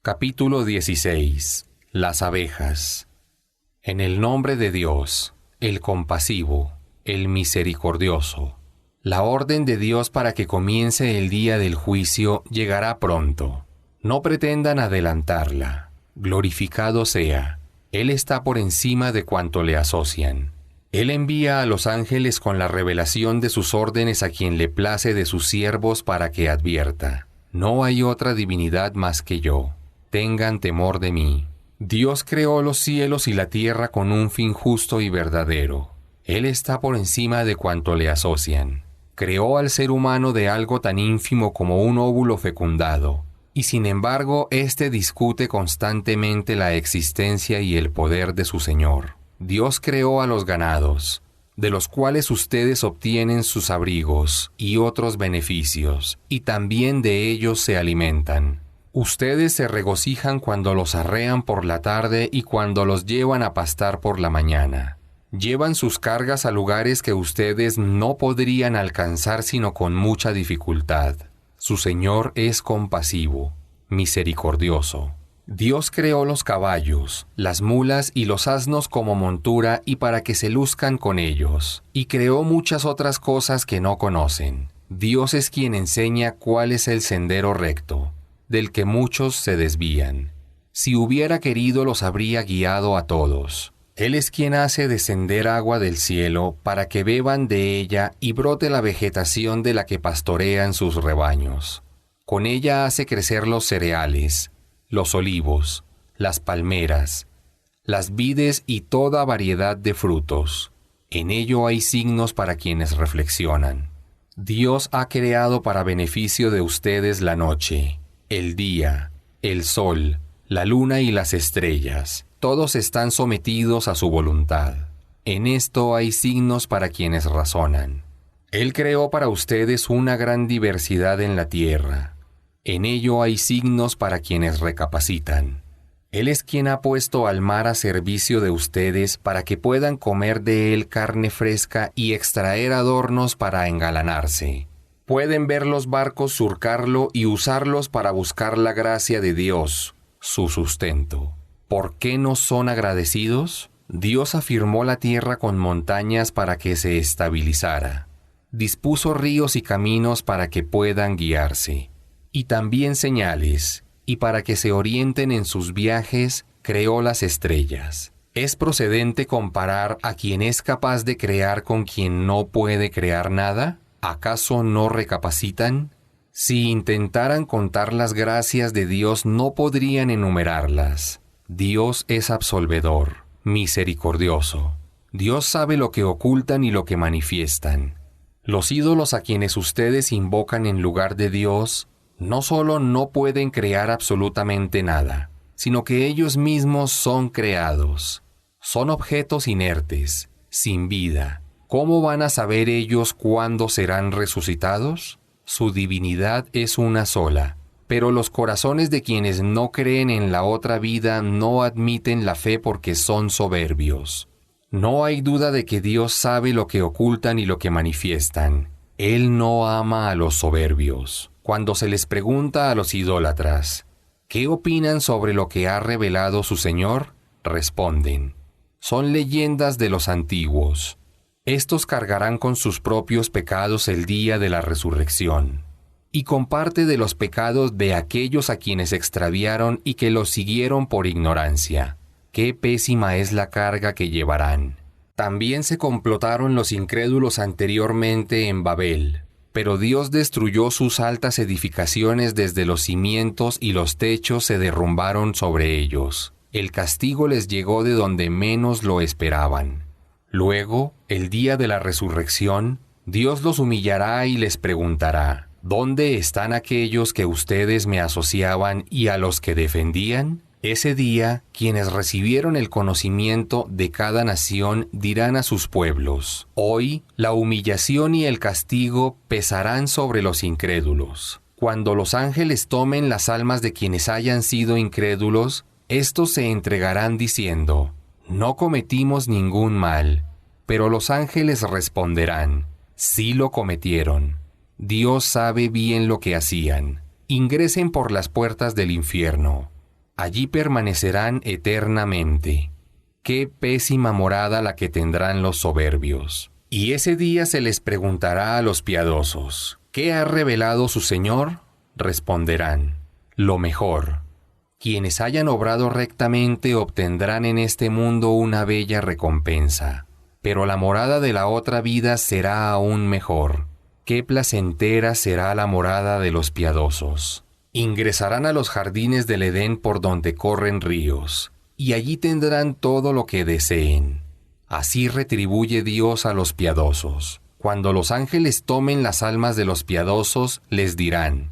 Capítulo 16. Las abejas. En el nombre de Dios, el compasivo, el misericordioso. La orden de Dios para que comience el día del juicio llegará pronto. No pretendan adelantarla. Glorificado sea. Él está por encima de cuanto le asocian. Él envía a los ángeles con la revelación de sus órdenes a quien le place de sus siervos para que advierta. No hay otra divinidad más que yo. Tengan temor de mí. Dios creó los cielos y la tierra con un fin justo y verdadero. Él está por encima de cuanto le asocian. Creó al ser humano de algo tan ínfimo como un óvulo fecundado, y sin embargo, éste discute constantemente la existencia y el poder de su Señor. Dios creó a los ganados, de los cuales ustedes obtienen sus abrigos y otros beneficios, y también de ellos se alimentan. Ustedes se regocijan cuando los arrean por la tarde y cuando los llevan a pastar por la mañana. Llevan sus cargas a lugares que ustedes no podrían alcanzar sino con mucha dificultad. Su Señor es compasivo, misericordioso. Dios creó los caballos, las mulas y los asnos como montura y para que se luzcan con ellos, y creó muchas otras cosas que no conocen. Dios es quien enseña cuál es el sendero recto, del que muchos se desvían. Si hubiera querido los habría guiado a todos. Él es quien hace descender agua del cielo para que beban de ella y brote la vegetación de la que pastorean sus rebaños. Con ella hace crecer los cereales, los olivos, las palmeras, las vides y toda variedad de frutos. En ello hay signos para quienes reflexionan. Dios ha creado para beneficio de ustedes la noche, el día, el sol, la luna y las estrellas. Todos están sometidos a su voluntad. En esto hay signos para quienes razonan. Él creó para ustedes una gran diversidad en la tierra. En ello hay signos para quienes recapacitan. Él es quien ha puesto al mar a servicio de ustedes para que puedan comer de él carne fresca y extraer adornos para engalanarse. Pueden ver los barcos surcarlo y usarlos para buscar la gracia de Dios, su sustento. ¿Por qué no son agradecidos? Dios afirmó la tierra con montañas para que se estabilizara. Dispuso ríos y caminos para que puedan guiarse. Y también señales, y para que se orienten en sus viajes, creó las estrellas. ¿Es procedente comparar a quien es capaz de crear con quien no puede crear nada? ¿Acaso no recapacitan? Si intentaran contar las gracias de Dios, no podrían enumerarlas. Dios es absolvedor, misericordioso. Dios sabe lo que ocultan y lo que manifiestan. Los ídolos a quienes ustedes invocan en lugar de Dios, no solo no pueden crear absolutamente nada, sino que ellos mismos son creados. Son objetos inertes, sin vida. ¿Cómo van a saber ellos cuándo serán resucitados? Su divinidad es una sola. Pero los corazones de quienes no creen en la otra vida no admiten la fe porque son soberbios. No hay duda de que Dios sabe lo que ocultan y lo que manifiestan. Él no ama a los soberbios. Cuando se les pregunta a los idólatras, ¿qué opinan sobre lo que ha revelado su Señor? Responden, son leyendas de los antiguos. Estos cargarán con sus propios pecados el día de la resurrección. Y con parte de los pecados de aquellos a quienes extraviaron y que los siguieron por ignorancia. Qué pésima es la carga que llevarán. También se complotaron los incrédulos anteriormente en Babel, pero Dios destruyó sus altas edificaciones desde los cimientos y los techos se derrumbaron sobre ellos. El castigo les llegó de donde menos lo esperaban. Luego, el día de la resurrección, Dios los humillará y les preguntará, ¿dónde están aquellos que ustedes me asociaban y a los que defendían? Ese día, quienes recibieron el conocimiento de cada nación dirán a sus pueblos, hoy la humillación y el castigo pesarán sobre los incrédulos. Cuando los ángeles tomen las almas de quienes hayan sido incrédulos, estos se entregarán diciendo, no cometimos ningún mal. Pero los ángeles responderán, sí lo cometieron. Dios sabe bien lo que hacían. Ingresen por las puertas del infierno. Allí permanecerán eternamente. Qué pésima morada la que tendrán los soberbios. Y ese día se les preguntará a los piadosos, ¿qué ha revelado su Señor? Responderán, lo mejor. Quienes hayan obrado rectamente obtendrán en este mundo una bella recompensa, pero la morada de la otra vida será aún mejor. Qué placentera será la morada de los piadosos. Ingresarán a los jardines del Edén por donde corren ríos, y allí tendrán todo lo que deseen. Así retribuye Dios a los piadosos. Cuando los ángeles tomen las almas de los piadosos, les dirán,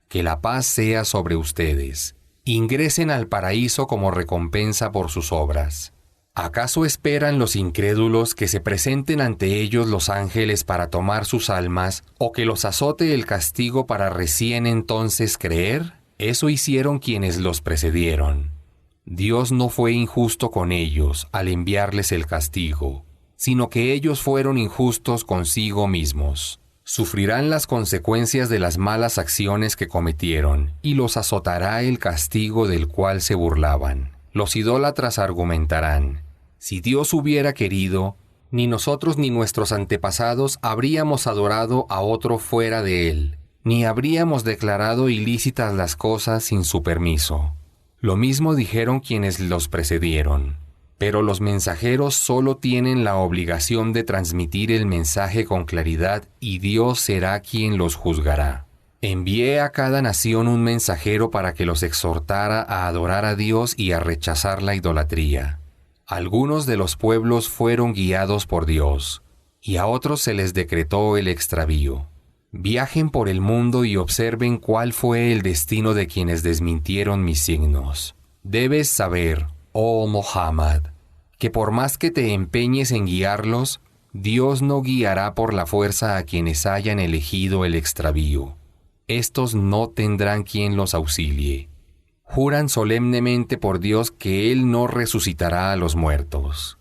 que la paz sea sobre ustedes. Ingresen al paraíso como recompensa por sus obras. ¿Acaso esperan los incrédulos que se presenten ante ellos los ángeles para tomar sus almas, o que los azote el castigo para recién entonces creer? Eso hicieron quienes los precedieron. Dios no fue injusto con ellos al enviarles el castigo, sino que ellos fueron injustos consigo mismos. Sufrirán las consecuencias de las malas acciones que cometieron, y los azotará el castigo del cual se burlaban. Los idólatras argumentarán, si Dios hubiera querido, ni nosotros ni nuestros antepasados habríamos adorado a otro fuera de Él, ni habríamos declarado ilícitas las cosas sin su permiso. Lo mismo dijeron quienes los precedieron. Pero los mensajeros solo tienen la obligación de transmitir el mensaje con claridad y Dios será quien los juzgará. Envié a cada nación un mensajero para que los exhortara a adorar a Dios y a rechazar la idolatría. Algunos de los pueblos fueron guiados por Dios, y a otros se les decretó el extravío. Viajen por el mundo y observen cuál fue el destino de quienes desmintieron mis signos. Debes saber, oh Muhammad, que por más que te empeñes en guiarlos, Dios no guiará por la fuerza a quienes hayan elegido el extravío. Estos no tendrán quien los auxilie. Juran solemnemente por Dios que Él no resucitará a los muertos.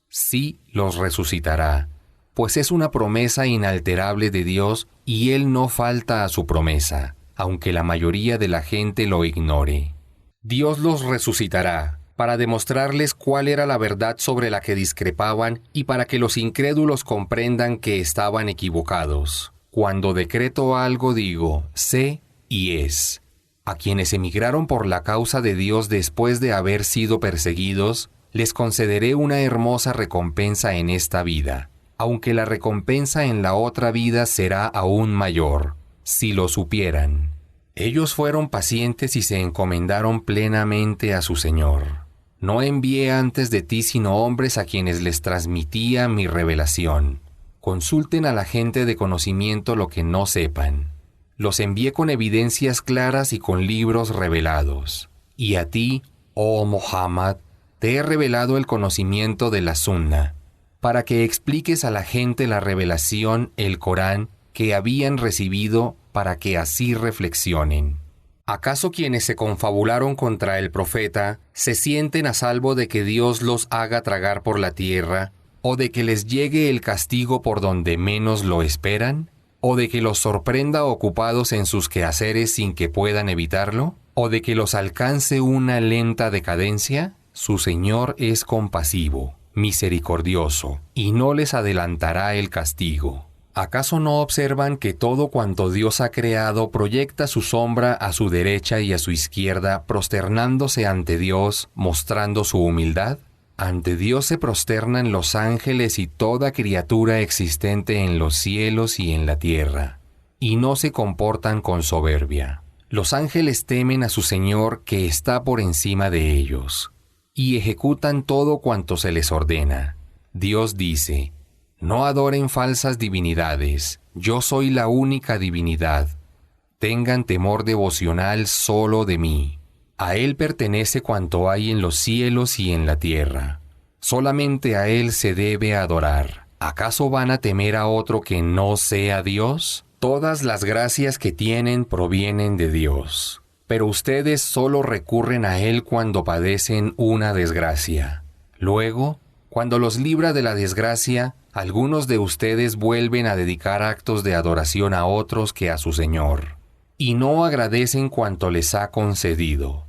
Sí los resucitará, pues es una promesa inalterable de Dios y Él no falta a su promesa, aunque la mayoría de la gente lo ignore. Dios los resucitará, para demostrarles cuál era la verdad sobre la que discrepaban y para que los incrédulos comprendan que estaban equivocados. Cuando decreto algo digo, sé y es. A quienes emigraron por la causa de Dios después de haber sido perseguidos, les concederé una hermosa recompensa en esta vida, aunque la recompensa en la otra vida será aún mayor, si lo supieran. Ellos fueron pacientes y se encomendaron plenamente a su Señor. No envié antes de ti sino hombres a quienes les transmitía mi revelación. Consulten a la gente de conocimiento lo que no sepan. Los envié con evidencias claras y con libros revelados. Y a ti, oh Muhammad, te he revelado el conocimiento de la Sunna, para que expliques a la gente la revelación, el Corán, que habían recibido para que así reflexionen. ¿Acaso quienes se confabularon contra el profeta se sienten a salvo de que Dios los haga tragar por la tierra, o de que les llegue el castigo por donde menos lo esperan, o de que los sorprenda ocupados en sus quehaceres sin que puedan evitarlo, o de que los alcance una lenta decadencia? Su Señor es compasivo, misericordioso, y no les adelantará el castigo. ¿Acaso no observan que todo cuanto Dios ha creado proyecta su sombra a su derecha y a su izquierda, prosternándose ante Dios, mostrando su humildad? Ante Dios se prosternan los ángeles y toda criatura existente en los cielos y en la tierra, y no se comportan con soberbia. Los ángeles temen a su Señor que está por encima de ellos, y ejecutan todo cuanto se les ordena. Dios dice, no adoren falsas divinidades, yo soy la única divinidad. Tengan temor devocional solo de mí. A Él pertenece cuanto hay en los cielos y en la tierra. Solamente a Él se debe adorar. ¿Acaso van a temer a otro que no sea Dios? Todas las gracias que tienen provienen de Dios, pero ustedes solo recurren a Él cuando padecen una desgracia. Luego, cuando los libra de la desgracia, algunos de ustedes vuelven a dedicar actos de adoración a otros que a su Señor, y no agradecen cuanto les ha concedido.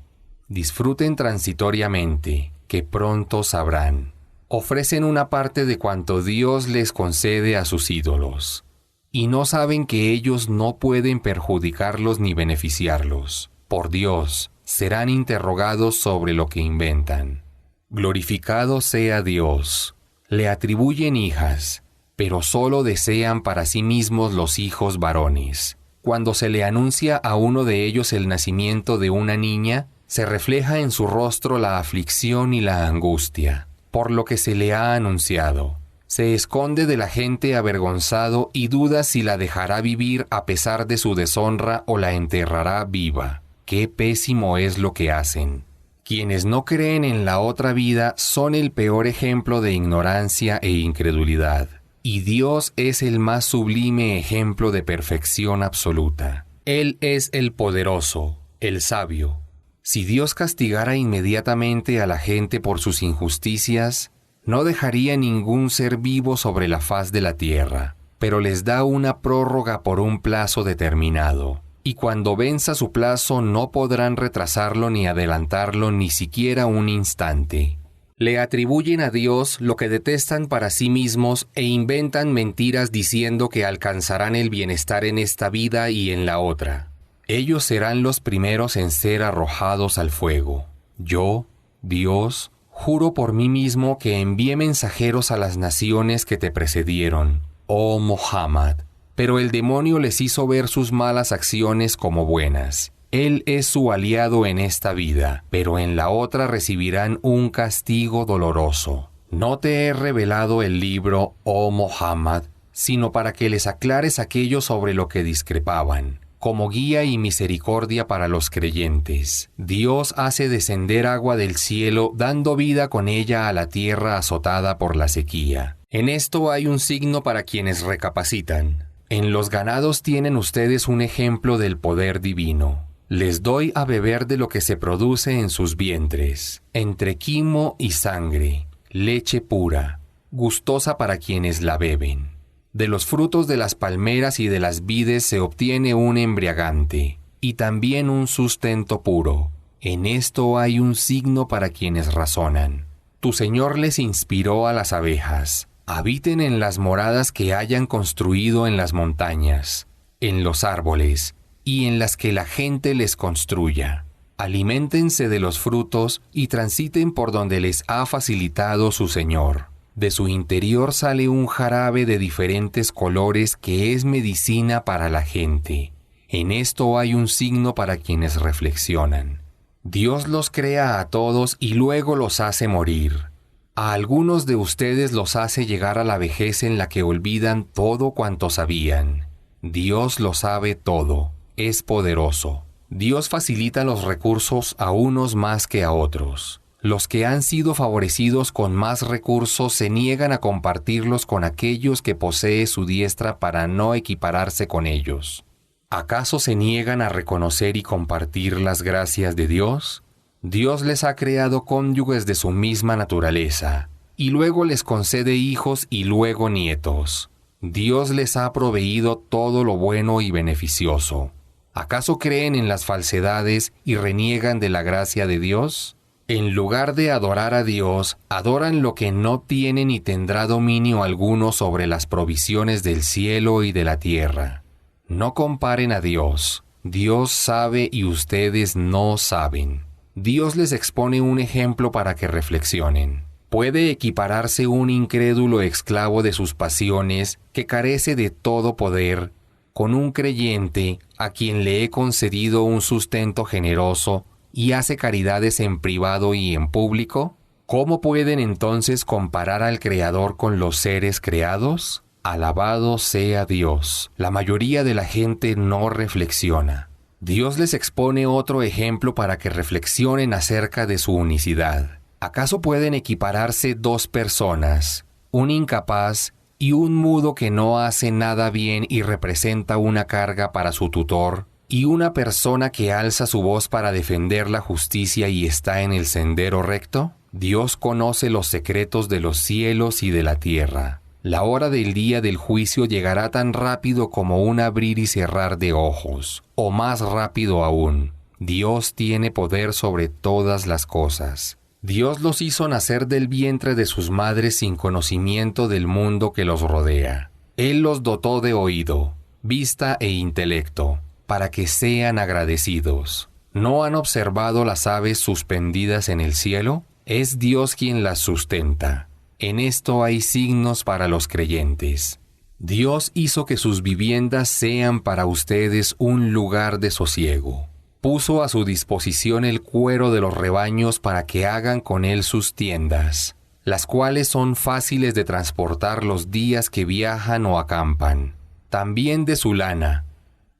Disfruten transitoriamente, que pronto sabrán. Ofrecen una parte de cuanto Dios les concede a sus ídolos, y no saben que ellos no pueden perjudicarlos ni beneficiarlos. Por Dios, serán interrogados sobre lo que inventan. Glorificado sea Dios. Le atribuyen hijas, pero solo desean para sí mismos los hijos varones. Cuando se le anuncia a uno de ellos el nacimiento de una niña, se refleja en su rostro la aflicción y la angustia, por lo que se le ha anunciado. Se esconde de la gente avergonzado y duda si la dejará vivir a pesar de su deshonra o la enterrará viva. ¡Qué pésimo es lo que hacen! Quienes no creen en la otra vida son el peor ejemplo de ignorancia e incredulidad, y Dios es el más sublime ejemplo de perfección absoluta. Él es el poderoso, el sabio. Si Dios castigara inmediatamente a la gente por sus injusticias, no dejaría ningún ser vivo sobre la faz de la tierra, pero les da una prórroga por un plazo determinado, y cuando venza su plazo no podrán retrasarlo ni adelantarlo ni siquiera un instante. Le atribuyen a Dios lo que detestan para sí mismos e inventan mentiras diciendo que alcanzarán el bienestar en esta vida y en la otra. Ellos serán los primeros en ser arrojados al fuego. Yo, Dios, juro por mí mismo que envié mensajeros a las naciones que te precedieron, oh Muhammad, pero el demonio les hizo ver sus malas acciones como buenas. Él es su aliado en esta vida, pero en la otra recibirán un castigo doloroso. No te he revelado el libro, oh Muhammad, sino para que les aclares aquello sobre lo que discrepaban, como guía y misericordia para los creyentes. Dios hace descender agua del cielo, dando vida con ella a la tierra azotada por la sequía. En esto hay un signo para quienes recapacitan. En los ganados tienen ustedes un ejemplo del poder divino. Les doy a beber de lo que se produce en sus vientres, entre quimo y sangre, leche pura, gustosa para quienes la beben. De los frutos de las palmeras y de las vides se obtiene un embriagante, y también un sustento puro. En esto hay un signo para quienes razonan. Tu Señor les inspiró a las abejas. Habiten en las moradas que hayan construido en las montañas, en los árboles, y en las que la gente les construya. Aliméntense de los frutos y transiten por donde les ha facilitado su Señor. De su interior sale un jarabe de diferentes colores que es medicina para la gente. En esto hay un signo para quienes reflexionan. Dios los crea a todos y luego los hace morir. A algunos de ustedes los hace llegar a la vejez en la que olvidan todo cuanto sabían. Dios lo sabe todo, es poderoso. Dios facilita los recursos a unos más que a otros. Los que han sido favorecidos con más recursos se niegan a compartirlos con aquellos que posee su diestra para no equipararse con ellos. ¿Acaso se niegan a reconocer y compartir las gracias de Dios? Dios les ha creado cónyuges de su misma naturaleza, y luego les concede hijos y luego nietos. Dios les ha proveído todo lo bueno y beneficioso. ¿Acaso creen en las falsedades y reniegan de la gracia de Dios? En lugar de adorar a Dios, adoran lo que no tiene ni tendrá dominio alguno sobre las provisiones del cielo y de la tierra. No comparen a Dios. Dios sabe y ustedes no saben. Dios les expone un ejemplo para que reflexionen. ¿Puede equipararse un incrédulo esclavo de sus pasiones, que carece de todo poder, con un creyente a quien le he concedido un sustento generoso y hace caridades en privado y en público? ¿Cómo pueden entonces comparar al Creador con los seres creados? Alabado sea Dios. La mayoría de la gente no reflexiona. Dios les expone otro ejemplo para que reflexionen acerca de su unicidad. ¿Acaso pueden equipararse dos personas, un incapaz y un mudo que no hace nada bien y representa una carga para su tutor, y una persona que alza su voz para defender la justicia y está en el sendero recto? Dios conoce los secretos de los cielos y de la tierra. La hora del día del juicio llegará tan rápido como un abrir y cerrar de ojos, o más rápido aún. Dios tiene poder sobre todas las cosas. Dios los hizo nacer del vientre de sus madres sin conocimiento del mundo que los rodea. Él los dotó de oído, vista e intelecto, para que sean agradecidos. ¿No han observado las aves suspendidas en el cielo? Es Dios quien las sustenta. En esto hay signos para los creyentes. Dios hizo que sus viviendas sean para ustedes un lugar de sosiego. Puso a su disposición el cuero de los rebaños para que hagan con él sus tiendas, las cuales son fáciles de transportar los días que viajan o acampan. También de su lana,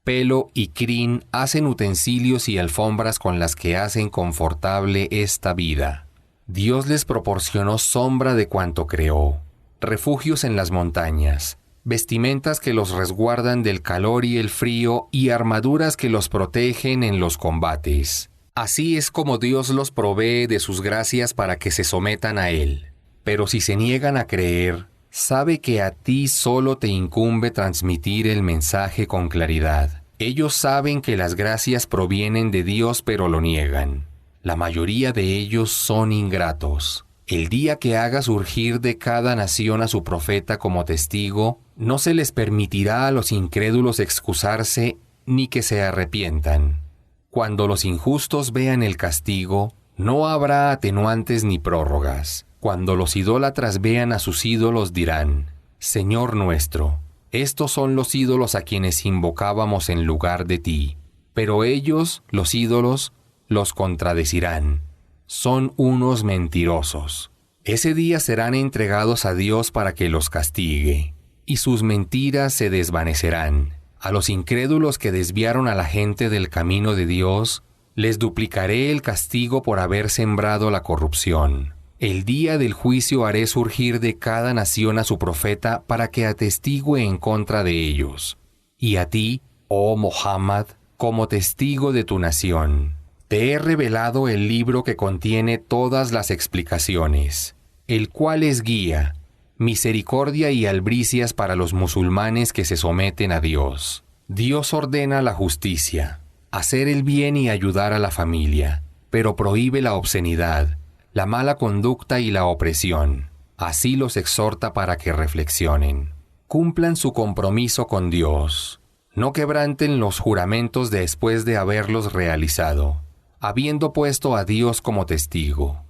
pelo y crin hacen utensilios y alfombras con las que hacen confortable esta vida. Dios les proporcionó sombra de cuanto creó, refugios en las montañas, vestimentas que los resguardan del calor y el frío y armaduras que los protegen en los combates. Así es como Dios los provee de sus gracias para que se sometan a Él. Pero si se niegan a creer, sabe que a ti solo te incumbe transmitir el mensaje con claridad. Ellos saben que las gracias provienen de Dios, pero lo niegan. La mayoría de ellos son ingratos. El día que haga surgir de cada nación a su profeta como testigo, no se les permitirá a los incrédulos excusarse ni que se arrepientan. Cuando los injustos vean el castigo, no habrá atenuantes ni prórrogas. Cuando los idólatras vean a sus ídolos dirán: Señor nuestro, estos son los ídolos a quienes invocábamos en lugar de ti. Pero ellos, los ídolos, los contradecirán. Son unos mentirosos. Ese día serán entregados a Dios para que los castigue, y sus mentiras se desvanecerán. A los incrédulos que desviaron a la gente del camino de Dios, les duplicaré el castigo por haber sembrado la corrupción. El día del juicio haré surgir de cada nación a su profeta para que atestigue en contra de ellos. Y a ti, oh Muhammad, como testigo de tu nación, te he revelado el libro que contiene todas las explicaciones, el cual es guía, misericordia y albricias para los musulmanes que se someten a Dios. Dios ordena la justicia, hacer el bien y ayudar a la familia, pero prohíbe la obscenidad, la mala conducta y la opresión. Así los exhorta para que reflexionen. Cumplan su compromiso con Dios. No quebranten los juramentos después de haberlos realizado, habiendo puesto a Dios como testigo.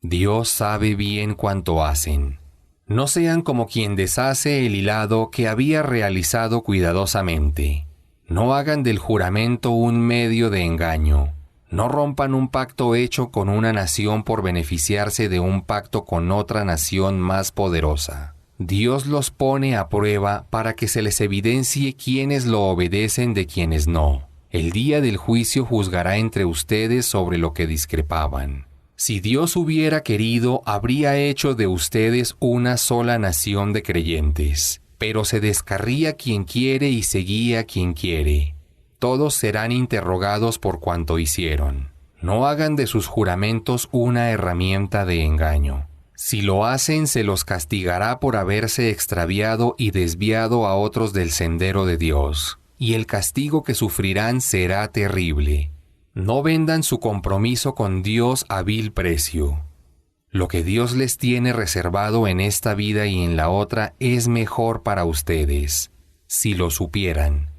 Dios sabe bien cuánto hacen. No sean como quien deshace el hilado que había realizado cuidadosamente. No hagan del juramento un medio de engaño. No rompan un pacto hecho con una nación por beneficiarse de un pacto con otra nación más poderosa. Dios los pone a prueba para que se les evidencie quiénes lo obedecen de quienes no. El día del juicio juzgará entre ustedes sobre lo que discrepaban. Si Dios hubiera querido, habría hecho de ustedes una sola nación de creyentes, pero se descarría quien quiere y se guía quien quiere. Todos serán interrogados por cuanto hicieron. No hagan de sus juramentos una herramienta de engaño. Si lo hacen, se los castigará por haberse extraviado y desviado a otros del sendero de Dios, y el castigo que sufrirán será terrible. No vendan su compromiso con Dios a vil precio. Lo que Dios les tiene reservado en esta vida y en la otra es mejor para ustedes, si lo supieran.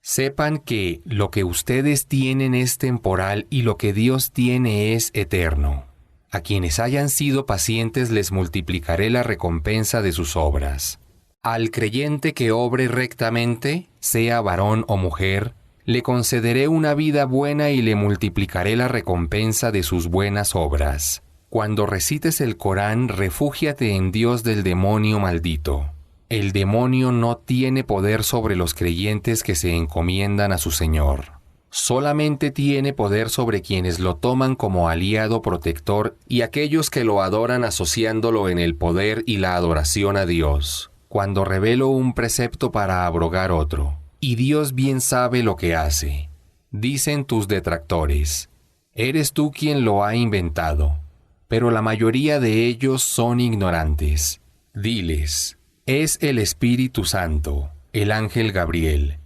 Sepan que lo que ustedes tienen es temporal y lo que Dios tiene es eterno. A quienes hayan sido pacientes les multiplicaré la recompensa de sus obras. Al creyente que obre rectamente, sea varón o mujer, le concederé una vida buena y le multiplicaré la recompensa de sus buenas obras. Cuando recites el Corán, refúgiate en Dios del demonio maldito. El demonio no tiene poder sobre los creyentes que se encomiendan a su Señor. Solamente tiene poder sobre quienes lo toman como aliado protector y aquellos que lo adoran asociándolo en el poder y la adoración a Dios. Cuando revelo un precepto para abrogar otro, y Dios bien sabe lo que hace. Dicen tus detractores: eres tú quien lo ha inventado. Pero la mayoría de ellos son ignorantes. Diles: es el Espíritu Santo, el ángel Gabriel,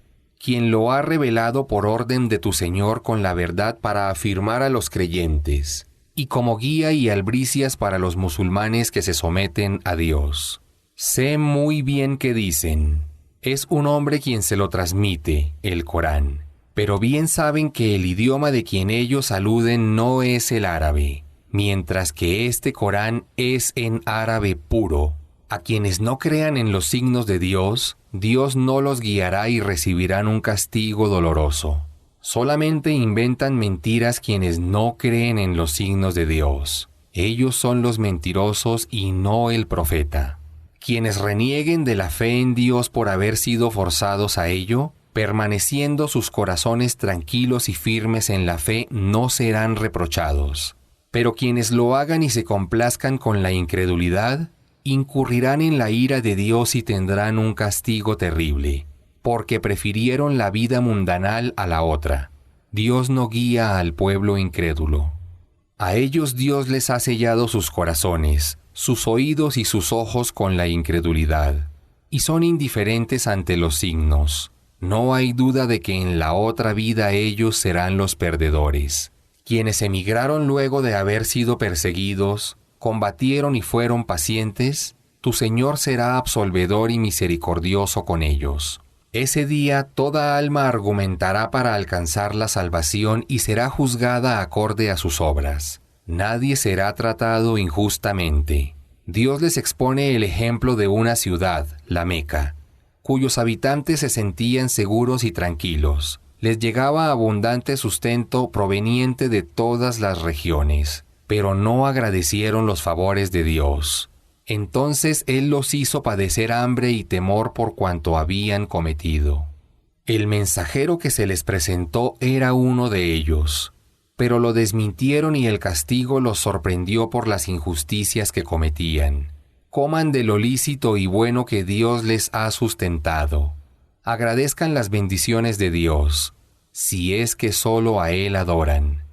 quien lo ha revelado por orden de tu Señor con la verdad para afirmar a los creyentes, y como guía y albricias para los musulmanes que se someten a Dios. Sé muy bien que dicen, es un hombre quien se lo transmite, el Corán, pero bien saben que el idioma de quien ellos aluden no es el árabe, mientras que este Corán es en árabe puro. A quienes no crean en los signos de Dios, Dios no los guiará y recibirán un castigo doloroso. Solamente inventan mentiras quienes no creen en los signos de Dios. Ellos son los mentirosos y no el profeta. Quienes renieguen de la fe en Dios por haber sido forzados a ello, permaneciendo sus corazones tranquilos y firmes en la fe, no serán reprochados. Pero quienes lo hagan y se complazcan con la incredulidad, incurrirán en la ira de Dios y tendrán un castigo terrible, porque prefirieron la vida mundanal a la otra. Dios no guía al pueblo incrédulo. A ellos Dios les ha sellado sus corazones, sus oídos y sus ojos con la incredulidad, y son indiferentes ante los signos. No hay duda de que en la otra vida ellos serán los perdedores. Quienes emigraron luego de haber sido perseguidos, combatieron y fueron pacientes, tu Señor será absolvedor y misericordioso con ellos. Ese día toda alma argumentará para alcanzar la salvación y será juzgada acorde a sus obras. Nadie será tratado injustamente. Dios les expone el ejemplo de una ciudad, la Meca, cuyos habitantes se sentían seguros y tranquilos. Les llegaba abundante sustento proveniente de todas las regiones, pero no agradecieron los favores de Dios. Entonces Él los hizo padecer hambre y temor por cuanto habían cometido. El mensajero que se les presentó era uno de ellos, pero lo desmintieron y el castigo los sorprendió por las injusticias que cometían. Coman de lo lícito y bueno que Dios les ha sustentado. Agradezcan las bendiciones de Dios, si es que solo a Él adoran.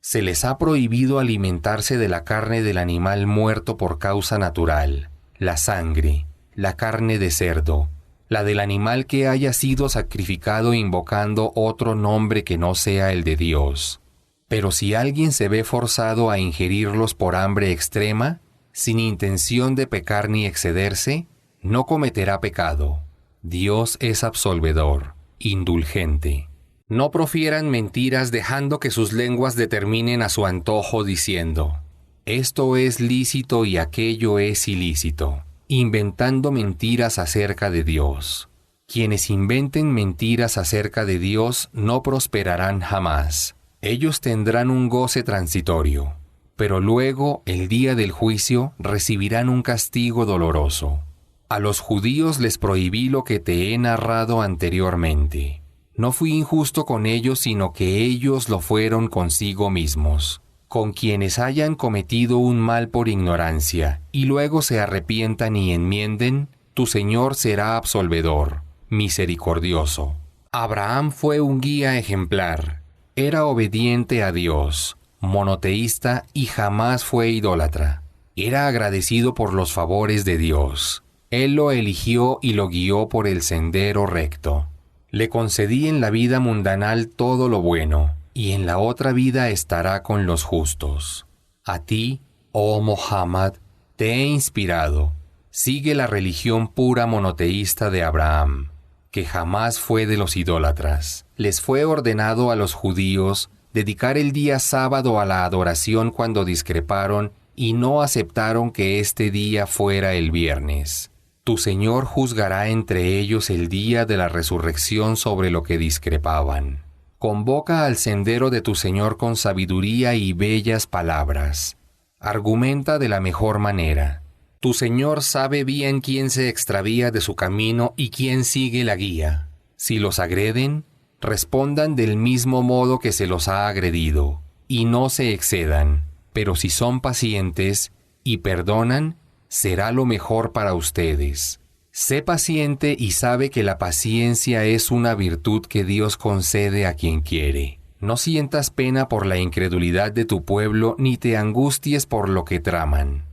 Se les ha prohibido alimentarse de la carne del animal muerto por causa natural, la sangre, la carne de cerdo, la del animal que haya sido sacrificado invocando otro nombre que no sea el de Dios. Pero si alguien se ve forzado a ingerirlos por hambre extrema, sin intención de pecar ni excederse, no cometerá pecado. Dios es absolvedor, indulgente. No profieran mentiras dejando que sus lenguas determinen a su antojo diciendo, esto es lícito y aquello es ilícito, inventando mentiras acerca de Dios. Quienes inventen mentiras acerca de Dios no prosperarán jamás. Ellos tendrán un goce transitorio, pero luego, el día del juicio, recibirán un castigo doloroso. A los judíos les prohibí lo que te he narrado anteriormente. No fui injusto con ellos, sino que ellos lo fueron consigo mismos. Con quienes hayan cometido un mal por ignorancia, y luego se arrepientan y enmienden, tu Señor será absolvedor, misericordioso. Abraham fue un guía ejemplar. Era obediente a Dios, monoteísta y jamás fue idólatra. Era agradecido por los favores de Dios. Él lo eligió y lo guió por el sendero recto. Le concedí en la vida mundanal todo lo bueno, y en la otra vida estará con los justos. A ti, oh Muhammad, te he inspirado. Sigue la religión pura monoteísta de Abraham, que jamás fue de los idólatras. Les fue ordenado a los judíos dedicar el día sábado a la adoración cuando discreparon y no aceptaron que este día fuera el viernes. Tu Señor juzgará entre ellos el día de la resurrección sobre lo que discrepaban. Convoca al sendero de tu Señor con sabiduría y bellas palabras. Argumenta de la mejor manera. Tu Señor sabe bien quién se extravía de su camino y quién sigue la guía. Si los agreden, respondan del mismo modo que se los ha agredido, y no se excedan. Pero si son pacientes y perdonan, será lo mejor para ustedes. Sé paciente y sabe que la paciencia es una virtud que Dios concede a quien quiere. No sientas pena por la incredulidad de tu pueblo ni te angusties por lo que traman.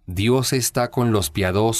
Dios está con los piadosos